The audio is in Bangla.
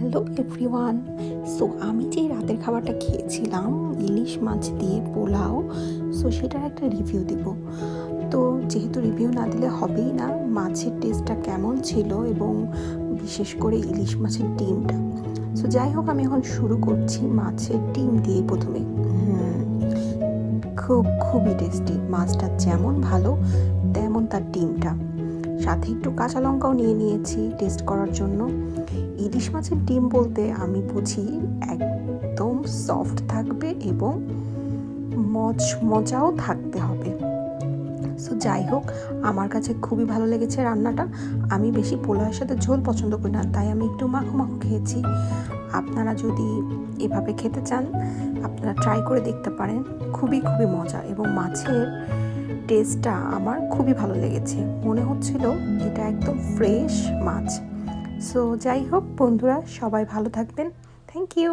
Hello everyone. সো আমি যে রাতের খাবারটা খেয়েছিলাম ইলিশ মাছ দিয়ে পোলাও, সো সেটার একটা রিভিউ দিব। তো যেহেতু রিভিউ না দিলে হবেই না, মাছের টেস্টটা কেমন ছিল এবং বিশেষ করে ইলিশ মাছের ডিমটা। সো যাই হোক, আমি এখন শুরু করছি মাছের ডিম দিয়ে প্রথমে। খুবই টেস্টি। মাছটা যেমন ভালো তেমন তার ডিমটা, সাথে একটু কাঁচা লঙ্কাও নিয়ে নিয়েছি টেস্ট করার জন্য। ইলিশ মাছের ডিম বলতে আমি বুঝি একদম সফট থাকবে এবং মজাও থাকতে হবে। সো যাই হোক, আমার কাছে খুবই ভালো লেগেছে রান্নাটা। আমি বেশি পোলাওয়ের সাথে ঝোল পছন্দ করি না, তাই আমি একটু মাখো মাখো খেয়েছি। আপনারা যদি এভাবে খেতে চান, আপনারা ট্রাই করে দেখতে পারেন। খুবই মজা এবং মাছের টেস্টটা আমার খুবই ভালো লেগেছে। মনে হচ্ছিল এটা একদম ফ্রেশ মাছ। সো যাই হোক বন্ধুরা, সবাই ভালো থাকবেন। Thank you.